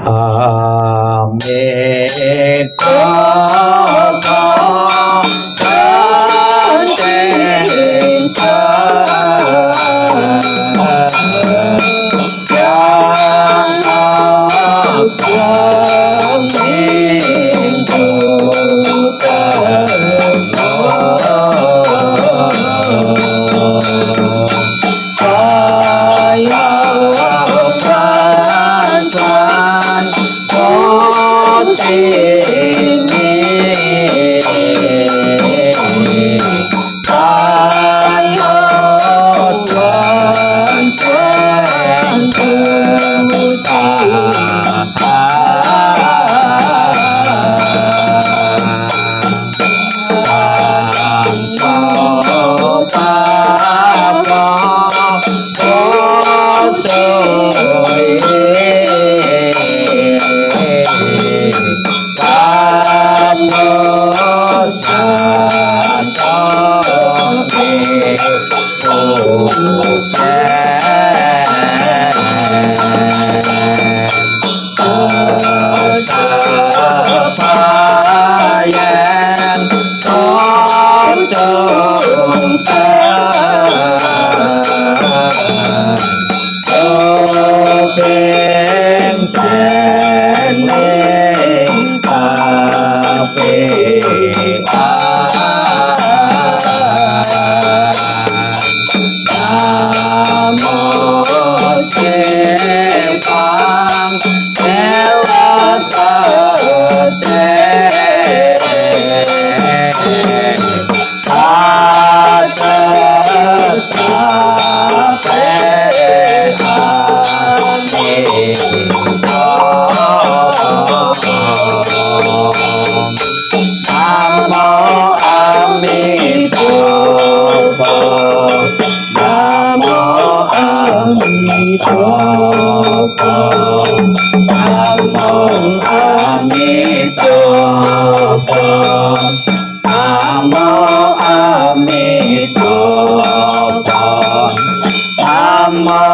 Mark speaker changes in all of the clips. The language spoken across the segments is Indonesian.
Speaker 1: Nam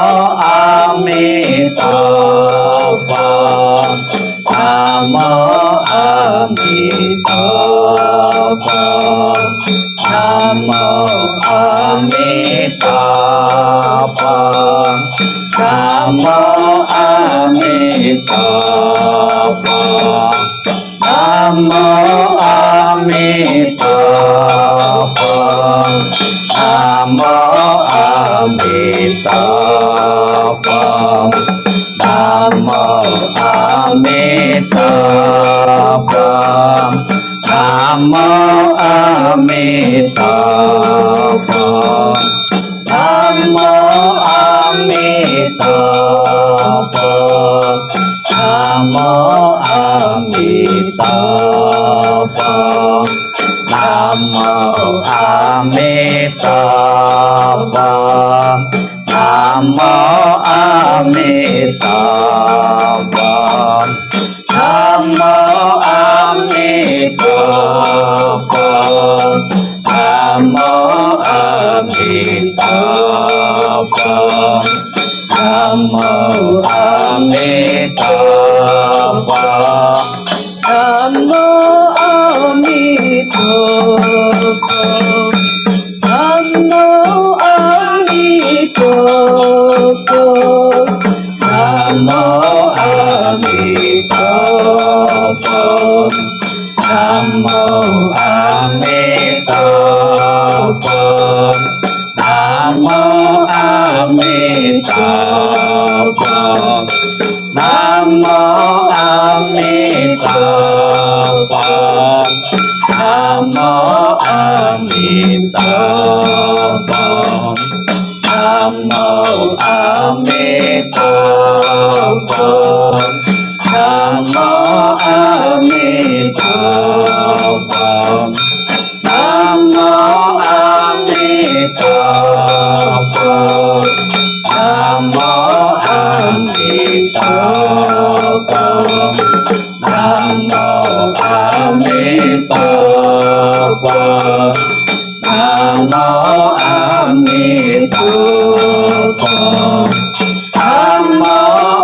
Speaker 1: mô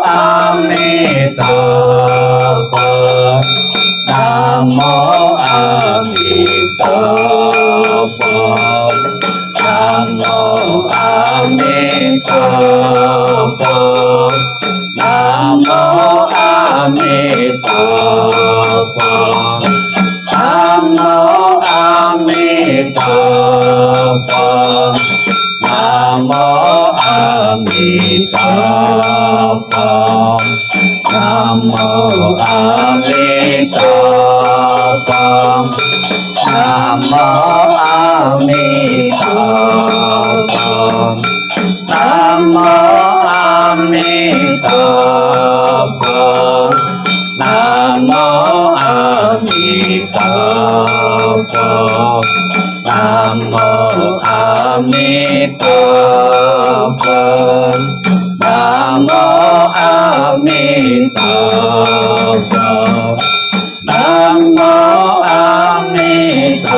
Speaker 1: A Di Đà Namo Amitabha. Namo Amitabha. Namo Amitabha. Namo Amitabha. Namo Amitabha. Namo Amitabha. Namo Amitabha. Namo Amitabha. Namo Amitabha. Namo Amitabha.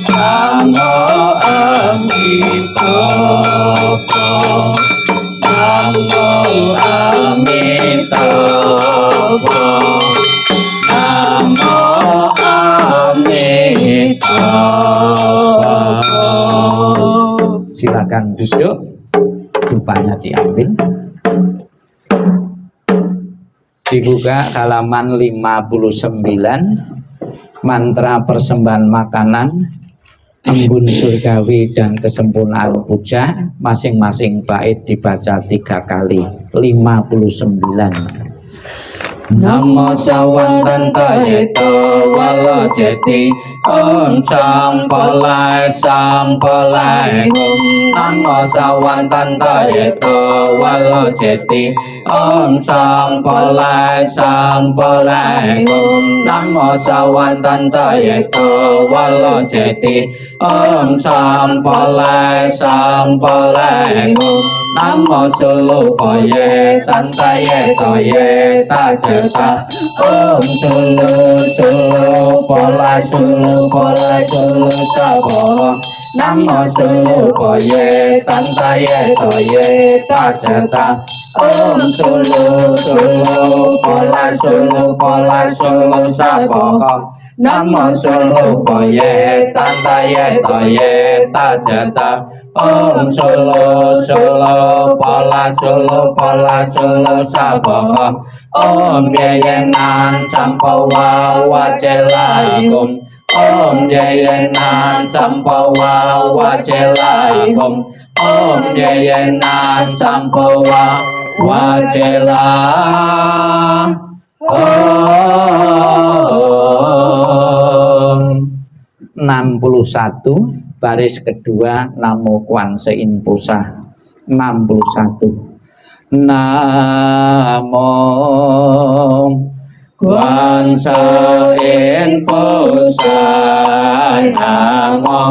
Speaker 1: Namo Amitabha. Namo Amitabha. Namo Amitabha. Silakan duduk, dupanya diambil. Dibuka halaman 59, mantra persembahan makanan, embun surgawi dan kesempurnaan puja, masing-masing bait dibaca 3 kali. 59. Namo Sawantantayeta Wala Jeti Om Sampalai Sampalai Om. Namo Sawantantayeta Wala Jeti Om Sampalai Sampalai Om. Namo Sawantantayeta Wala Jeti Om Sampalai Sampalai Om. Namo Sulupaye Tantayeta Yeta Jeta Om Sulu Sulu Polai Sulu Polai Sulu Saboho. Namo Sulupaye Tantayeta Yeta Jeta Om Sulu Sulu Polai Sulu Polai Sulu Saboho. Namo Sulupaye Tantayeta Yeta Jeta Om Sulu Sulu Polai Sulu Polai Sulu Saboho. Om Yeyenan Sampawa Wajelaikum. Om Yeyenan Sampawa Wajelaikum. Om Yeyenan Sampawa Wajelaikum. 61 baris kedua Namo Kwansein Pusah. 61. Namo Kwansein Pusah. Namo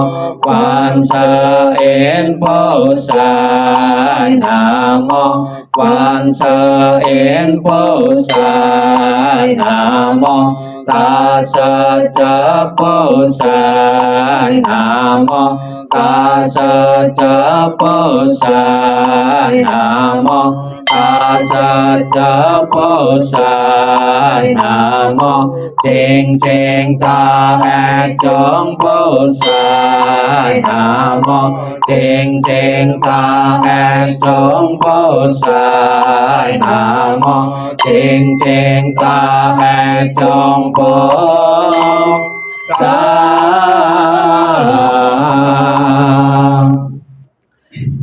Speaker 1: Kwansein Pusah. Namo Kwansein Pusah. Namo Tassa Pusah. Namo Tassa Pusah. Namo Tassa Pusah. Namo Ching Ching Ta Ek Chong Pusah. Namo Ching Ching Ta Ek Chong Pusah. Namo Ching Ching Ta Ek Chong Pusah.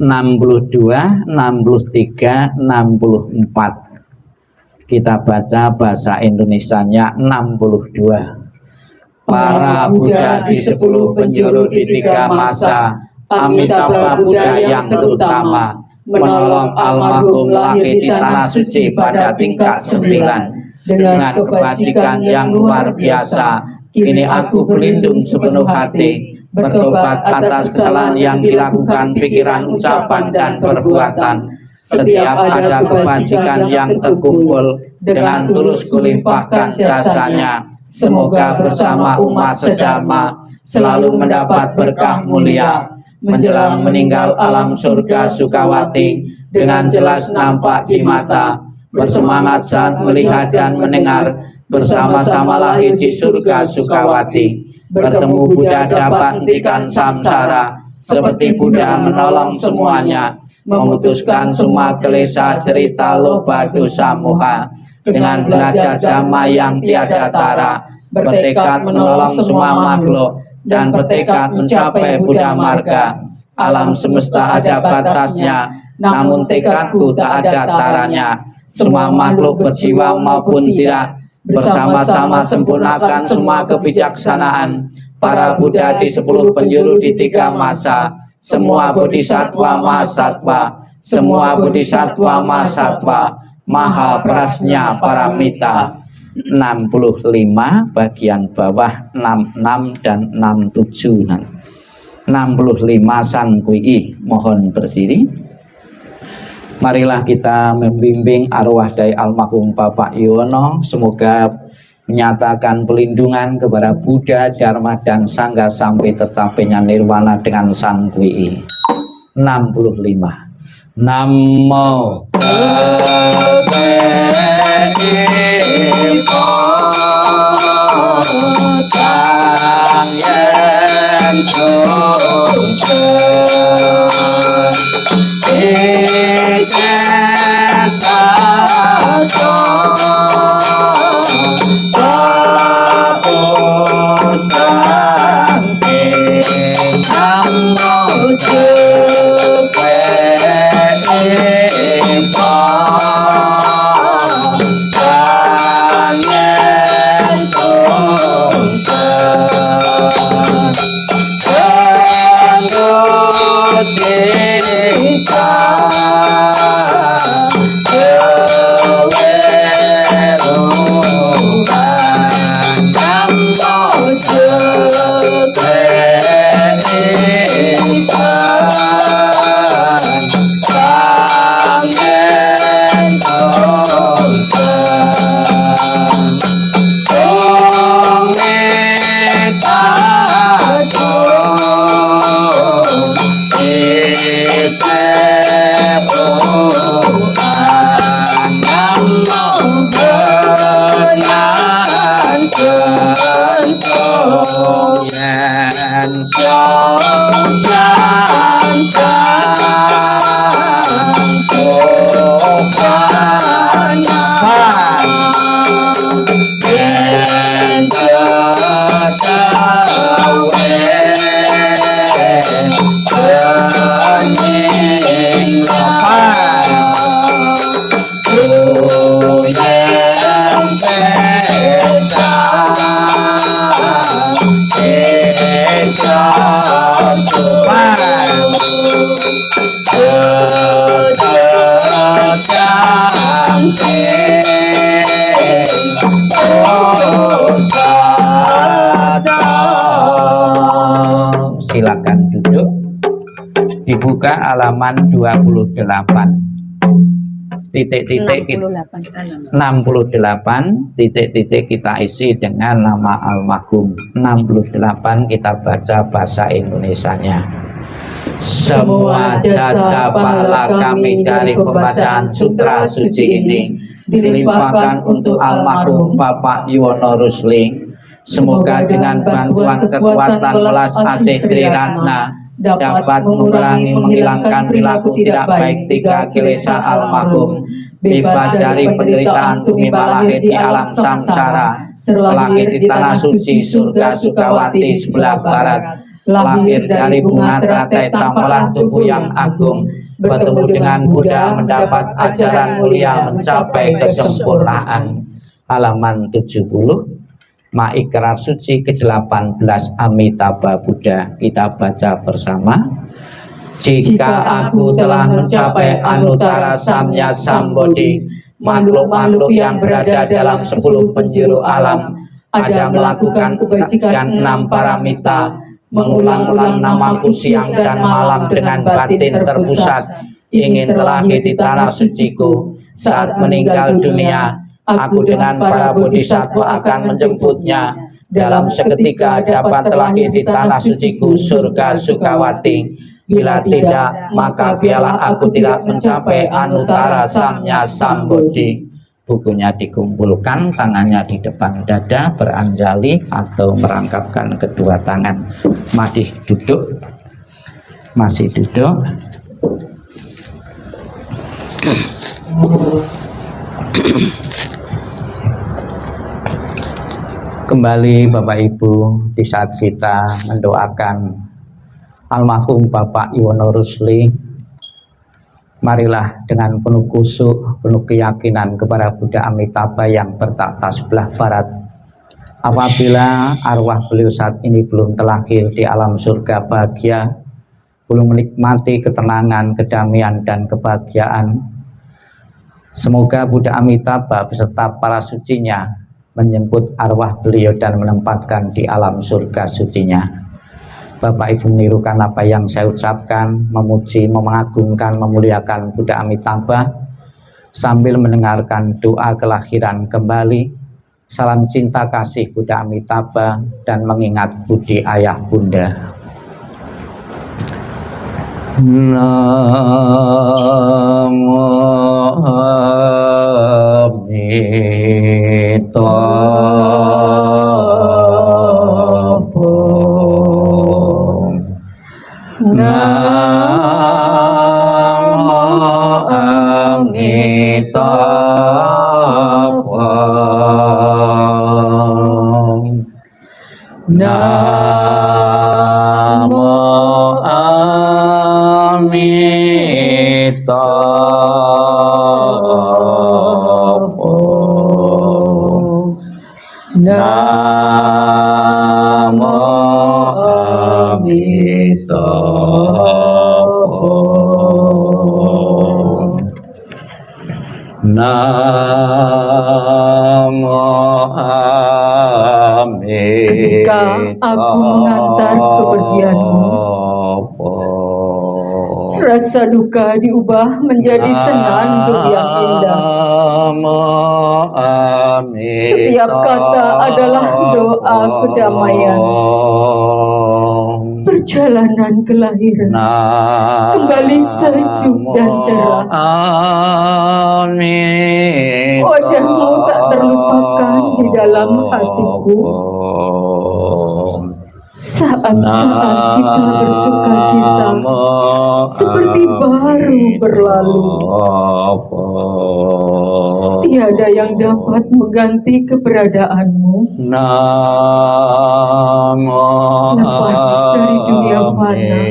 Speaker 1: 62, 63, 64. Kita baca bahasa Indonesianya 62. Para Buddha di 10 penjuru di 3 masa, Amitabha Buddha yang terutama, menolong almarhum lahir di tanah suci pada tingkat 9 dengan kebajikan yang luar biasa. Kini aku berlindung sepenuh hati, bertobat atas kesalahan yang dilakukan pikiran, ucapan, dan perbuatan. Setiap ada kebajikan yang terkumpul, dengan tulus kulimpahkan jasanya. Semoga bersama umat sedama selalu mendapat berkah mulia. Menjelang meninggal alam surga Sukawati dengan jelas nampak di mata. Bersemangat saat melihat dan mendengar, bersama-sama lahir di surga Sukawati. Bertemu Buddha dapat hentikan samsara, seperti Buddha menolong semuanya, memutuskan semua kelesa, derita, loba, dosa, moha, dengan belajar dhamma yang tiada tara, bertekad menolong semua makhluk, dan bertekad mencapai Buddha marga. Alam semesta ada batasnya, namun tekadku tak ada taranya. Semua makhluk berjiwa maupun tidak, bersama-sama sempurnakan semua kebijaksanaan para Buddha di 10 penjuru di 3 masa. Semua bodhisatwa mahasatwa, semua bodhisatwa mahasatwa, maha prasnya paramita. 65 bagian bawah 66 dan 67. 65 San Kui, mohon berdiri. Marilah kita membimbing arwah dari almarhum Bapak Yuwono, semoga menyatakan pelindungan kepada Buddha, Dharma, dan Sangha sampai tercapainya nirwana dengan San Kui. 65. Namo Silakan duduk. Dibuka halaman 28. Titik-titik 68 titik-titik kita isi dengan nama almarhum. 68 kita baca bahasa Indonesianya. Semua jasa pahala kami dari pembacaan sutra suci ini dilimpahkan untuk almarhum Bapak Yuwono Rusli. Semoga dengan bantuan kekuatan welas asih Triratna dapat mengurangi menghilangkan perilaku tidak baik 3 kilesa almarhum, bebas dari penderitaan tumiba lahir di alam samsara, terlahir di tanah suci surga Sukawati sebelah barat, lahir dari bunga teratai tampalah tubuh yang agung, bertemu dengan Buddha mendapat ajaran mulia mencapai kesempurnaan. Halaman 70. Maikrar suci ke-18 Amitabha Buddha, kita baca bersama. Jika aku telah mencapai Anuttara Samya Sambodhi, makhluk-makhluk yang berada dalam 10 penjuru alam ada melakukan kebajikan 6 paramita, mengulang-ulang namaku siang dan malam dengan batin terpusat, ingin terlahir di tanah suciku. Saat meninggal dunia, aku dengan para bodhisatwa akan menjemputnya. Dalam seketika dapat terlahir di tanah suciku surga Sukawati. Bila tidak, maka biarlah aku tidak mencapai Anuttara Samya Sambodhi. Bukunya dikumpulkan, tangannya di depan dada, beranjali atau merangkapkan kedua tangan. Madih duduk. Masih duduk. Kembali Bapak Ibu, di saat kita mendoakan almarhum Bapak Iwono Rusli, marilah dengan penuh khusyuk, penuh keyakinan kepada Buddha Amitabha yang bertahta sebelah barat, apabila arwah beliau saat ini belum terlahir di alam surga bahagia, belum menikmati ketenangan, kedamaian, dan kebahagiaan, semoga Buddha Amitabha beserta para sucinya menjemput arwah beliau dan menempatkan di alam surga sucinya. Bapak Ibu menirukan apa yang saya ucapkan, memuji, mengagungkan, memuliakan Buddha Amitabha sambil mendengarkan doa kelahiran kembali, salam cinta kasih Buddha Amitabha, dan mengingat budi ayah bunda. Namo Amitabha. Namo Amitabha. Namo Amitabha. Namo Amitabha. Namo Amitabha.
Speaker 2: Ketika aku mengantar kepergianmu, rasa duka diubah menjadi senandung yang indah. Setiap kata adalah doa kedamaian. Perjalanan kelahiran kembali sejuk dan cerah. Wajahmu tak terlupakan di dalam hatiku. Saat-saat kita bersuka cita seperti baru berlalu. Tiada yang dapat mengganti keberadaanmu. Lepas dari dunia fana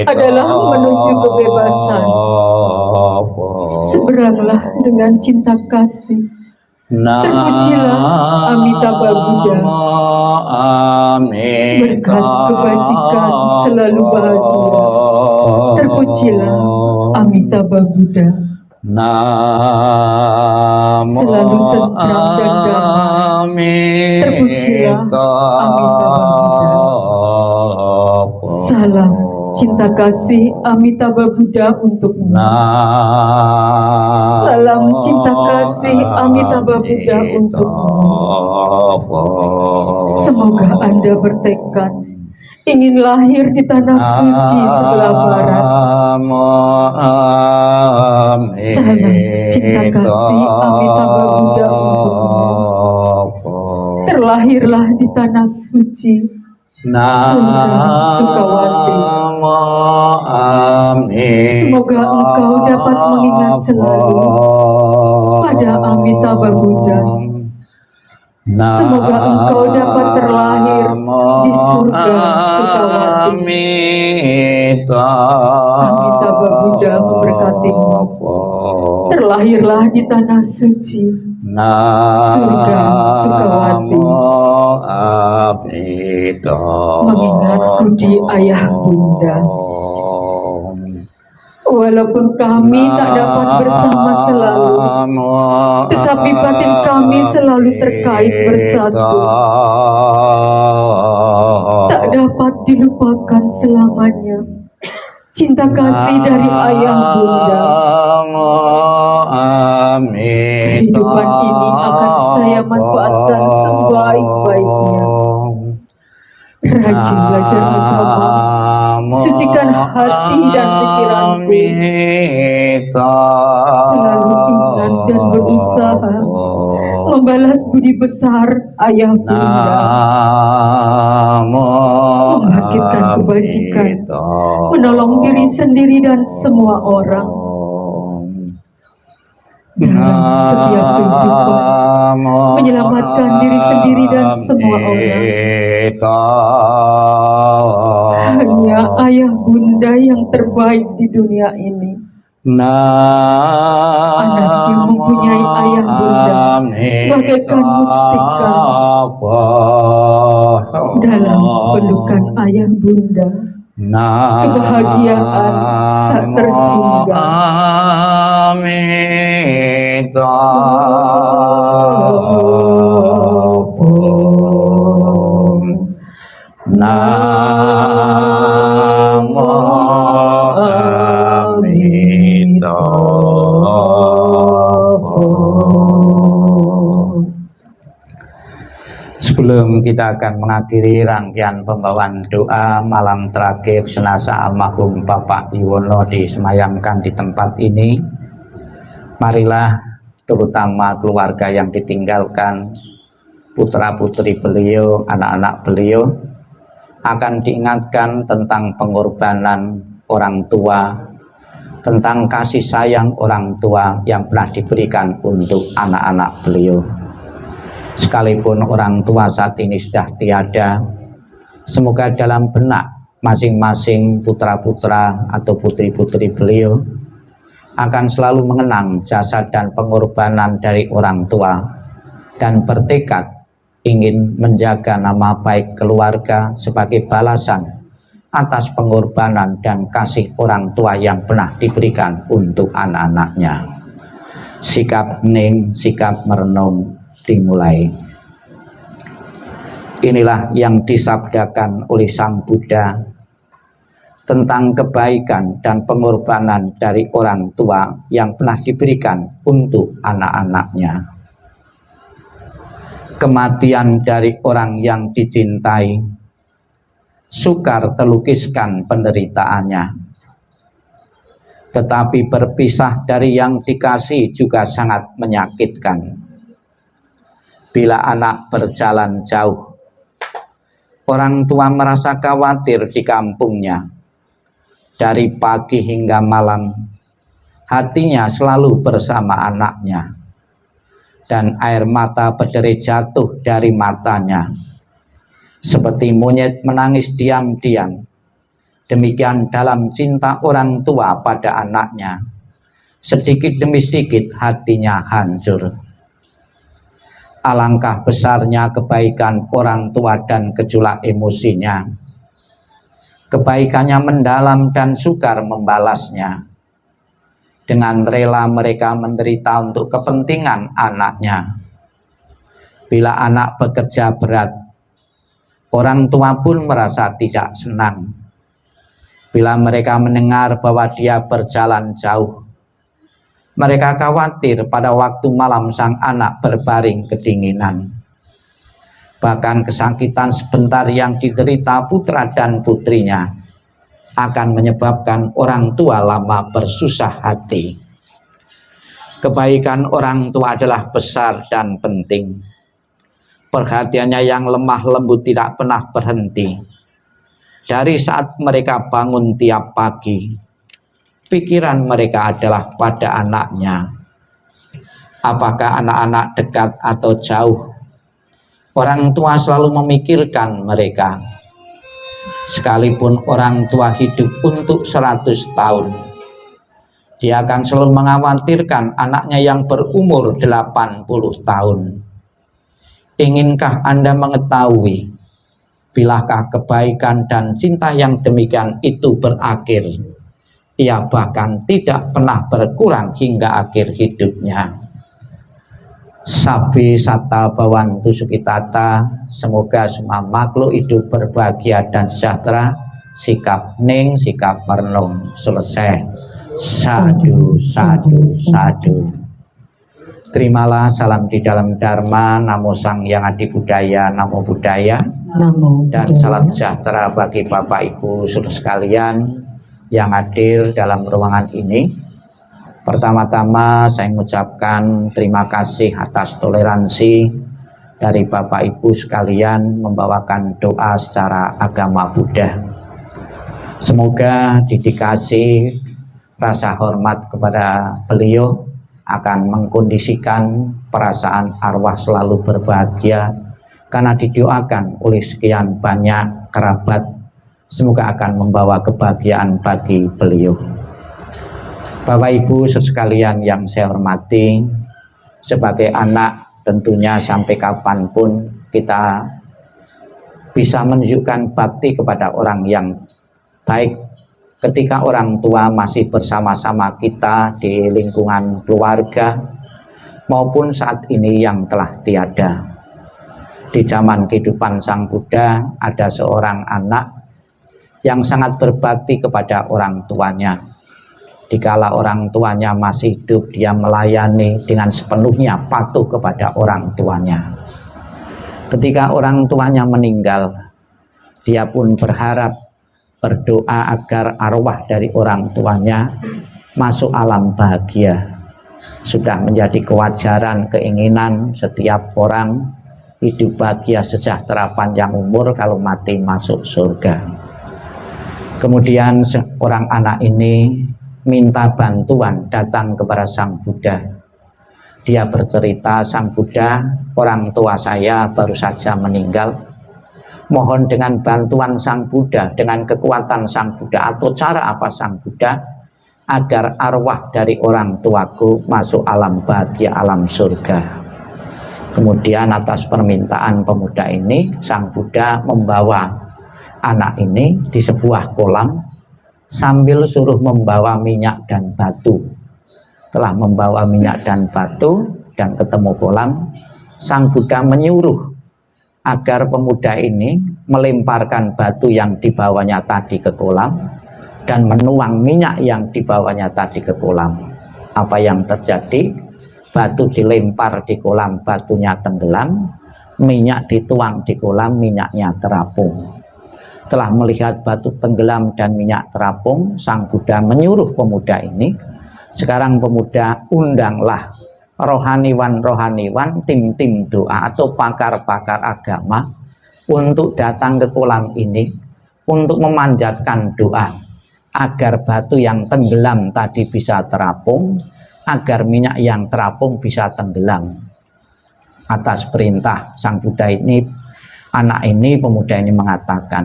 Speaker 2: adalah menuju kebebasan. Seberanglah dengan cinta kasih. Terpujilah Amitabha Buddha. Berkat kebajikan selalu bahagia. Terpujilah Amitabha Buddha. Selalu tentram dan damai. Terpujilah Amitabha Buddha. Salam cinta kasih Amitabha Buddha untukmu. Salam cinta kasih Amitabha Buddha untukmu. Semoga Anda bertekad ingin lahir di tanah suci sebelah barat. Salam cinta kasih Amitabha Buddha untukmu. Terlahirlah di tanah suci surga Sukawati. Semoga engkau dapat mengingat selalu pada Amitabha Buddha. Semoga engkau dapat terlahir di surga Sukawati. Amitabha Buddha memberkatimu. Terlahirlah di tanah suci surga Sukawati. Mengingat budi ayah bunda. Walaupun kami tak dapat bersama selalu, tetapi batin kami selalu terkait bersatu. Tak dapat dilupakan selamanya cinta kasih dari ayah bunda. Kehidupan ini akan saya manfaatkan sebaik-baiknya. Rajin belajar agama, sucikan hati dan pikiranku. Selalu ingat dan berusaha membalas budi besar ayah bunda. membangkitkan kebajikan, menolong diri sendiri dan semua orang dalam setiap kehidupan, menyelamatkan diri sendiri dan semua orang. Hanya ayah bunda yang terbaik di dunia ini. Anak yang mempunyai ayah bunda bagaikan mustika dalam pelukan ayah bunda. Kebahagiaan tak terhingga.
Speaker 1: Namo Sebelum kita akan mengakhiri rangkaian pembawaan doa malam terakhir jenazah almarhum Bapak Yuwono disemayamkan di tempat ini, marilah terutama keluarga yang ditinggalkan, putra-putri beliau, anak-anak beliau, akan diingatkan tentang pengorbanan orang tua, tentang kasih sayang orang tua yang pernah diberikan untuk anak-anak beliau. Sekalipun orang tua saat ini sudah tiada, semoga dalam benak masing-masing putra-putra atau putri-putri beliau akan selalu mengenang jasa dan pengorbanan dari orang tua dan bertekad ingin menjaga nama baik keluarga sebagai balasan atas pengorbanan dan kasih orang tua yang pernah diberikan untuk anak-anaknya. Sikap hening, sikap merenung dimulai. Inilah yang disabdakan oleh Sang Buddha tentang kebaikan dan pengorbanan dari orang tua yang pernah diberikan untuk anak-anaknya. Kematian dari orang yang dicintai sukar terlukiskan penderitaannya, tetapi berpisah dari yang dikasih juga sangat menyakitkan. Bila anak berjalan jauh, orang tua merasa khawatir di kampungnya. Dari pagi hingga malam, hatinya selalu bersama anaknya, dan air mata berderai jatuh dari matanya. Seperti monyet menangis diam-diam, demikian dalam cinta orang tua pada anaknya. Sedikit demi sedikit hatinya hancur. Alangkah besarnya kebaikan orang tua dan gejolak emosinya. Kebaikannya mendalam dan sukar membalasnya. Dengan rela mereka menderita untuk kepentingan anaknya. Bila anak bekerja berat, orang tua pun merasa tidak senang. Bila mereka mendengar bahwa dia berjalan jauh, mereka khawatir pada waktu malam sang anak berbaring kedinginan. Bahkan kesakitan sebentar yang diderita putra dan putrinya akan menyebabkan orang tua lama bersusah hati. Kebaikan orang tua adalah besar dan penting. Perhatiannya yang lemah lembut tidak pernah berhenti. Dari saat mereka bangun tiap pagi, pikiran mereka adalah pada anaknya. Apakah anak-anak dekat atau jauh, orang tua selalu memikirkan mereka. Sekalipun orang tua hidup untuk 100 tahun, dia akan selalu mengkhawatirkan anaknya yang berumur 80 tahun. Inginkah Anda mengetahui bilakah kebaikan dan cinta yang demikian itu berakhir? Ia bahkan tidak pernah berkurang hingga akhir hidupnya. Sabi sata bawantu sukitata, semoga semua makhluk hidup berbahagia dan sejahtera. Sikap ning, sikap merenung, selesai. Sadu, sadu, sadu. Terimalah salam di dalam Dharma, Namo Sang Yang Adi Budaya, Namo Buddhaya, dan salam sejahtera bagi Bapak Ibu saudara sekalian yang hadir dalam ruangan ini. Pertama-tama saya mengucapkan terima kasih atas toleransi dari Bapak Ibu sekalian membawakan doa secara agama Buddha. Semoga dedikasi rasa hormat kepada beliau akan mengkondisikan perasaan arwah selalu berbahagia karena didoakan oleh sekian banyak kerabat. Semoga akan membawa kebahagiaan bagi beliau. Bapak Ibu sekalian yang saya hormati, sebagai anak tentunya sampai kapanpun kita bisa menunjukkan bakti kepada orang yang baik ketika orang tua masih bersama-sama kita di lingkungan keluarga maupun saat ini yang telah tiada. Di zaman kehidupan Sang Buddha ada seorang anak yang sangat berbakti kepada orang tuanya. Dikala orang tuanya masih hidup, dia melayani dengan sepenuhnya, patuh kepada orang tuanya. Ketika orang tuanya meninggal, dia pun berdoa agar arwah dari orang tuanya masuk alam bahagia. Sudah menjadi kewajaran, keinginan setiap orang hidup bahagia, sejahtera, panjang umur, kalau mati masuk surga. Kemudian seorang anak ini minta bantuan datang kepada Sang Buddha. Dia bercerita, Sang Buddha, orang tua saya baru saja meninggal. Mohon dengan bantuan Sang Buddha, dengan kekuatan Sang Buddha atau cara apa Sang Buddha, agar arwah dari orang tuaku masuk alam bahagia, alam surga. Kemudian atas permintaan pemuda ini, Sang Buddha membawa anak ini di sebuah kolam sambil suruh membawa minyak dan batu. Telah membawa minyak dan batu dan ketemu kolam, Sang Buddha menyuruh agar pemuda ini melemparkan batu yang dibawanya tadi ke kolam dan menuang minyak yang dibawanya tadi ke kolam. Apa yang terjadi? Batu dilempar di kolam, batunya tenggelam, minyak dituang di kolam, minyaknya terapung. Telah melihat batu tenggelam dan minyak terapung, Sang Buddha menyuruh pemuda ini, sekarang pemuda, undanglah rohaniwan, tim-tim doa atau pakar-pakar agama untuk datang ke kolam ini untuk memanjatkan doa agar batu yang tenggelam tadi bisa terapung, agar minyak yang terapung bisa tenggelam. Atas perintah Sang Buddha ini, anak ini, pemuda ini mengatakan,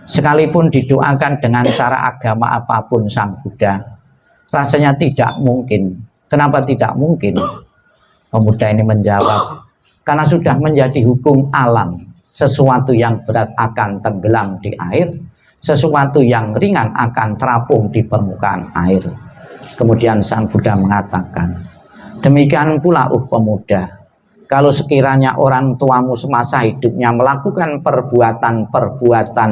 Speaker 1: sekalipun didoakan dengan cara agama apapun Sang Buddha, rasanya tidak mungkin. Kenapa tidak mungkin? Pemuda ini menjawab, karena sudah menjadi hukum alam, sesuatu yang berat akan tenggelam di air, sesuatu yang ringan akan terapung di permukaan air. Kemudian Sang Buddha mengatakan, demikian pula pemuda, kalau sekiranya orang tuamu semasa hidupnya melakukan perbuatan-perbuatan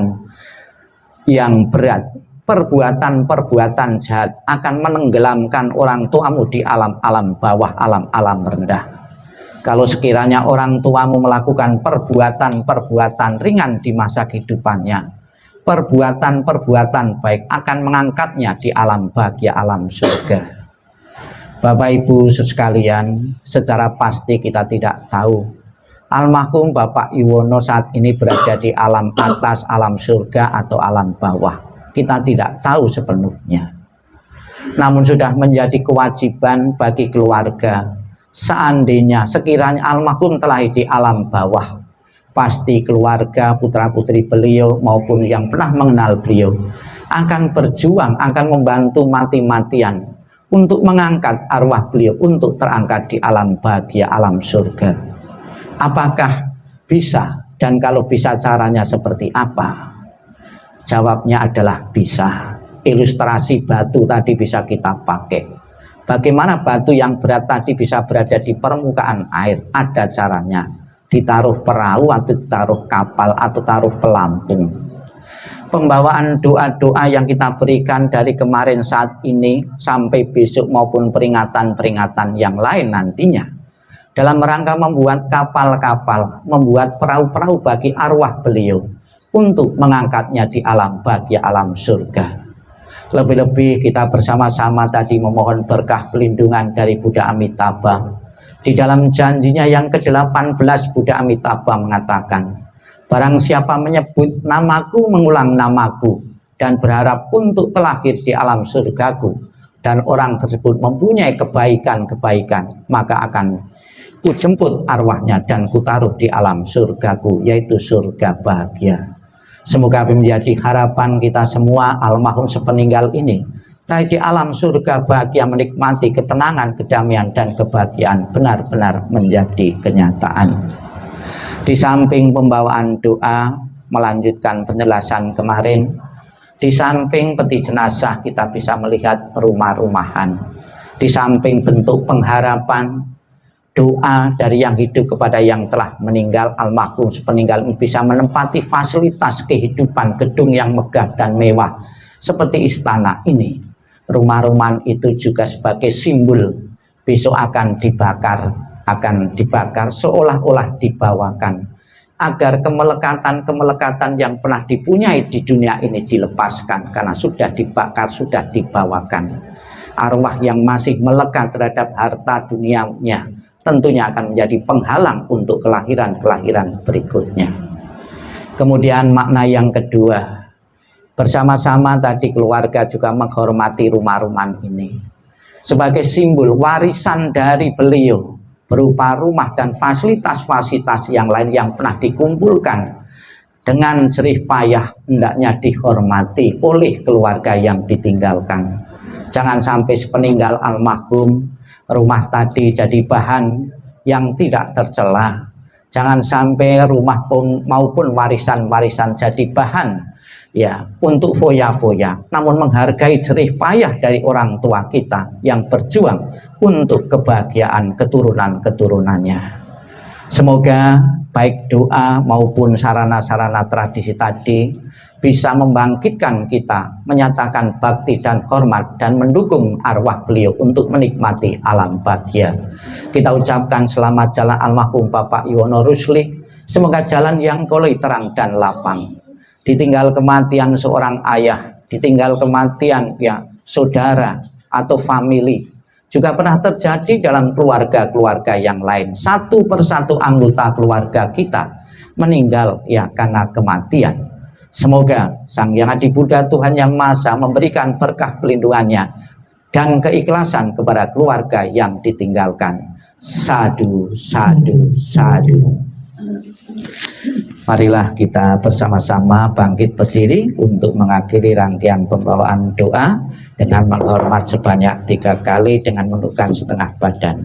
Speaker 1: yang berat, perbuatan-perbuatan jahat, akan menenggelamkan orang tuamu di alam-alam bawah, alam-alam rendah. Kalau sekiranya orang tuamu melakukan perbuatan-perbuatan ringan di masa kehidupannya, perbuatan-perbuatan baik akan mengangkatnya di alam bahagia, alam surga. Bapak Ibu sekalian, secara pasti kita tidak tahu almarhum Bapak Yuwono saat ini berada di alam atas, alam surga atau alam bawah. Kita tidak tahu sepenuhnya. Namun sudah menjadi kewajiban bagi keluarga, seandainya sekiranya almarhum telah di alam bawah, pasti keluarga, putra-putri beliau maupun yang pernah mengenal beliau akan berjuang, akan membantu mati-matian untuk mengangkat arwah beliau untuk terangkat di alam bahagia, alam surga. Apakah bisa? Dan kalau bisa, caranya seperti apa? Jawabnya adalah bisa. Ilustrasi batu tadi bisa kita pakai. Bagaimana batu yang berat tadi bisa berada di permukaan air? Ada caranya. Ditaruh perahu atau ditaruh kapal atau taruh pelampung. Pembawaan doa-doa yang kita berikan dari kemarin saat ini sampai besok maupun peringatan-peringatan yang lain nantinya, dalam rangka membuat kapal-kapal, membuat perahu-perahu bagi arwah beliau untuk mengangkatnya di alam bahagia, alam surga. Lebih-lebih kita bersama-sama tadi memohon berkah pelindungan dari Buddha Amitabha, Di dalam janjinya yang ke-18 Buddha Amitabha mengatakan, barang siapa menyebut namaku, mengulang namaku, dan berharap untuk terlahir di alam surgaku, dan orang tersebut mempunyai kebaikan-kebaikan, maka akan kujemput arwahnya dan kutaruh di alam surgaku, yaitu surga bahagia. Semoga menjadi harapan kita semua almarhum sepeninggal ini, di alam surga bahagia menikmati ketenangan, kedamaian, dan kebahagiaan benar-benar menjadi kenyataan. Di samping pembawaan doa, melanjutkan penjelasan kemarin, di samping peti jenazah kita bisa melihat rumah-rumahan. Di samping bentuk pengharapan, doa dari yang hidup kepada yang telah meninggal, almarhum sepeninggal ini bisa menempati fasilitas kehidupan gedung yang megah dan mewah seperti istana ini. Rumah-rumahan itu juga sebagai simbol besok akan dibakar seolah-olah dibawakan, agar kemelekatan yang pernah dipunyai di dunia ini dilepaskan karena sudah dibakar, sudah dibawakan. Arwah yang masih melekat terhadap harta dunianya tentunya akan menjadi penghalang untuk kelahiran-kelahiran berikutnya. Kemudian makna yang kedua, bersama-sama tadi keluarga juga menghormati rumah-rumahan ini sebagai simbol warisan dari beliau, berupa rumah dan fasilitas-fasilitas yang lain yang pernah dikumpulkan dengan jerih payah, hendaknya dihormati oleh keluarga yang ditinggalkan. Jangan sampai sepeninggal almarhum rumah tadi jadi bahan yang tidak tercela. Jangan sampai rumah maupun warisan-warisan jadi bahan ya untuk foya-foya, namun menghargai jerih payah dari orang tua kita yang berjuang untuk kebahagiaan keturunan-keturunannya. Semoga baik doa maupun sarana-sarana tradisi tadi bisa membangkitkan kita, menyatakan bakti dan hormat, dan mendukung arwah beliau untuk menikmati alam bahagia. Kita ucapkan selamat jalan almarhum Bapak Yuwono Rusli. Semoga jalan yang kolei terang dan lapang. Ditinggal kematian seorang ayah, ditinggal kematian ya saudara atau famili, juga pernah terjadi dalam keluarga-keluarga yang lain. Satu persatu anggota keluarga kita meninggal ya karena kematian. Semoga Sang Yang Adi Buddha Tuhan Yang Maha Esa memberikan berkah pelindungannya dan keikhlasan kepada keluarga yang ditinggalkan. Sadu, sadu, sadu. Marilah kita bersama-sama bangkit berdiri untuk mengakhiri rangkaian pembawaan doa dengan menghormat sebanyak 3 kali dengan menundukkan setengah badan.